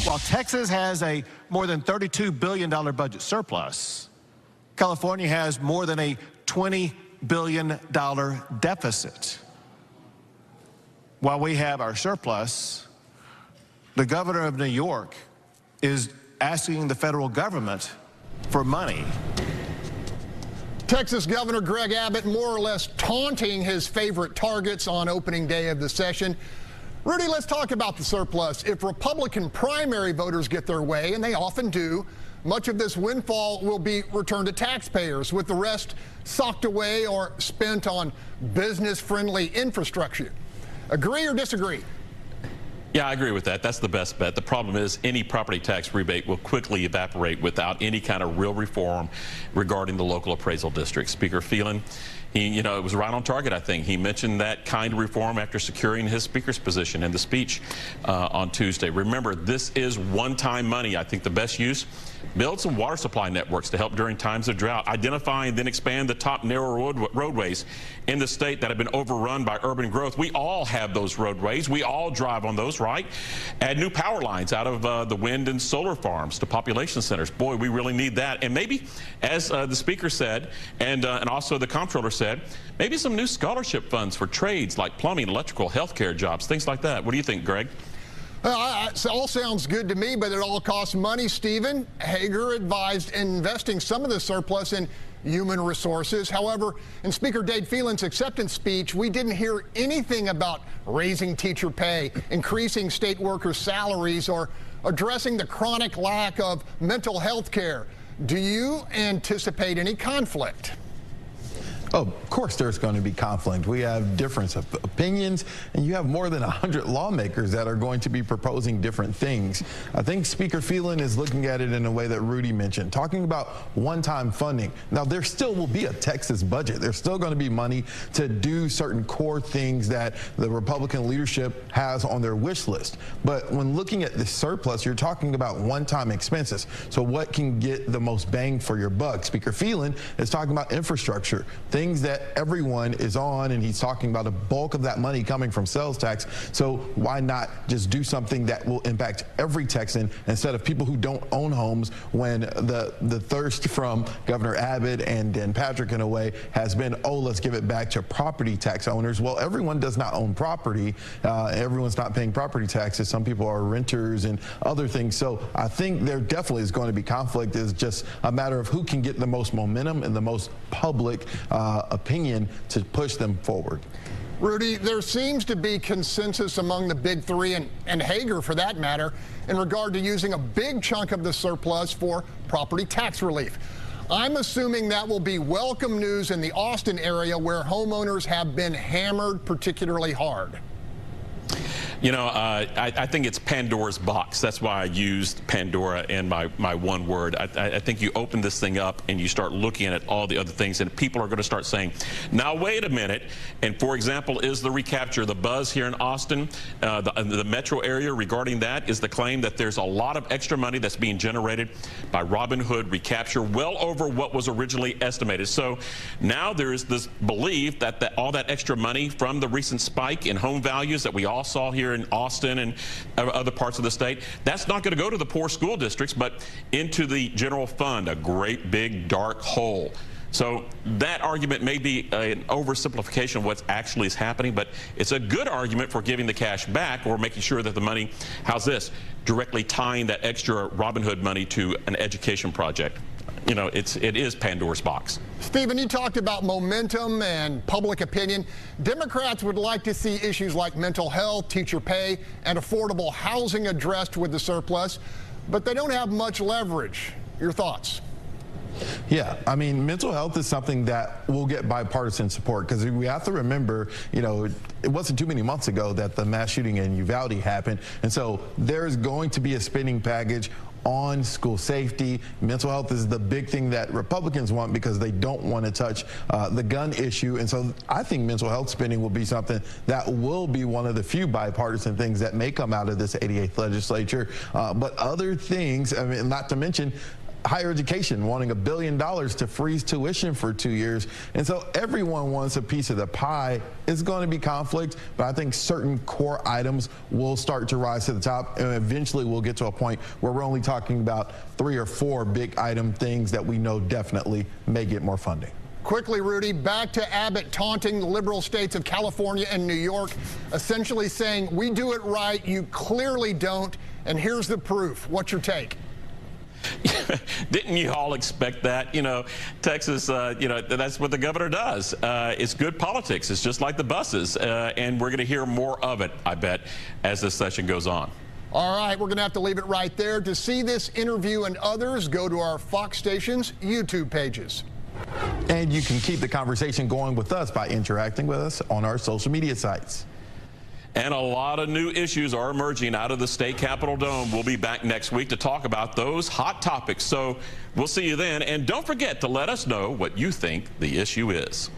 While Texas has a more than $32 billion budget surplus, California has more than a $20 billion deficit. While we have our surplus, the governor of New York is asking the federal government for money. Texas Governor Greg Abbott more or less taunting his favorite targets on opening day of the session. Rudy, let's talk about the surplus. If Republican primary voters get their way, and they often do, much of this windfall will be returned to taxpayers, with the rest socked away or spent on business-friendly infrastructure. Agree or disagree? Yeah, I agree with that. That's the best bet. The problem is any property tax rebate will quickly evaporate without any kind of real reform regarding the local appraisal district. Speaker Phelan, it was right on target, I think. He mentioned that kind of reform after securing his speaker's position in the speech on Tuesday. Remember, this is one-time money. I think the best use, build some water supply networks to help during times of drought. Identify and then expand the top narrow roadways in the state that have been overrun by urban growth. We all have those roadways. We all drive on those, right? Add new power lines out of the wind and solar farms to population centers. Boy, we really need that. And maybe, as the speaker said, and also the comptroller said, maybe some new scholarship funds for trades like plumbing, electrical, healthcare jobs, things like that. What do you think, Greg? It all sounds good to me, but it all costs money, Stephen. Hager advised investing some of the surplus in human resources. However, in Speaker Dade Phelan's acceptance speech, we didn't hear anything about raising teacher pay, increasing state workers' salaries, or addressing the chronic lack of mental health care. Do you anticipate any conflict? Oh, of course there's going to be conflict. We have difference of opinions, and you have more than 100 lawmakers that are going to be proposing different things. I think Speaker Phelan is looking at it in a way that Rudy mentioned, talking about one-time funding. Now, there still will be a Texas budget. There's still going to be money to do certain core things that the Republican leadership has on their wish list. But when looking at the surplus, you're talking about one-time expenses. So what can get the most bang for your buck? Speaker Phelan is talking about infrastructure, things that everyone is on, and he's talking about a bulk of that money coming from sales tax. So why not just do something that will impact every Texan instead of people who don't own homes, when the thirst from Governor Abbott and Dan Patrick in a way has been, oh, let's give it back to property tax owners. Well, everyone does not own property. Everyone's not paying property taxes. Some people are renters and other things. So I think there definitely is going to be conflict. It's just a matter of who can get the most momentum and the most public opinion to push them forward. Rudy, there seems to be consensus among the big three, and Hager for that matter, in regard to using a big chunk of the surplus for property tax relief. I'm assuming that will be welcome news in the Austin area, where homeowners have been hammered particularly hard. I think it's Pandora's box. That's why I used Pandora in my one word. I think you open this thing up and you start looking at all the other things, and people are going to start saying, now wait a minute. And for example, is the recapture, the buzz here in Austin, the metro area regarding that is the claim that there's a lot of extra money that's being generated by Robinhood recapture, well over what was originally estimated. So now there is this belief that all that extra money from the recent spike in home values that we all saw here in Austin and other parts of the state, that's not going to go to the poor school districts, but into the general fund, a great big dark hole. So that argument may be an oversimplification of what actually is happening, but it's a good argument for giving the cash back or making sure that the money, how's this, directly tying that extra Robinhood money to an education project. It is Pandora's box. Stephen, you talked about momentum and public opinion. Democrats would like to see issues like mental health, teacher pay, and affordable housing addressed with the surplus, but they don't have much leverage. Your thoughts? Yeah, I mean, mental health is something that will get bipartisan support, because we have to remember, it wasn't too many months ago that the mass shooting in Uvalde happened, and so there's going to be a spending package on school safety. Mental health is the big thing that Republicans want, because they don't want to touch the gun issue. And so I think mental health spending will be something that will be one of the few bipartisan things that may come out of this 88th legislature. But other things, I mean, not to mention higher education, wanting $1 billion to freeze tuition for 2 years. And so everyone wants a piece of the pie. It's going to be conflict, but I think certain core items will start to rise to the top, and eventually we'll get to a point where we're only talking about 3 or 4 big item things that we know definitely may get more funding. Quickly, Rudy, back to Abbott taunting the liberal states of California and New York, essentially saying, we do it right, you clearly don't, and here's the proof. What's your take? Didn't you all expect that? You know, Texas, you know, that's what the governor does. It's good politics. It's just like the buses. And we're going to hear more of it, I bet, as this session goes on. All right, we're going to have to leave it right there. To see this interview and others, go to our Fox Stations YouTube pages. And you can keep the conversation going with us by interacting with us on our social media sites. And a lot of new issues are emerging out of the State Capitol Dome. We'll be back next week to talk about those hot topics. So we'll see you then. And don't forget to let us know what you think the issue is.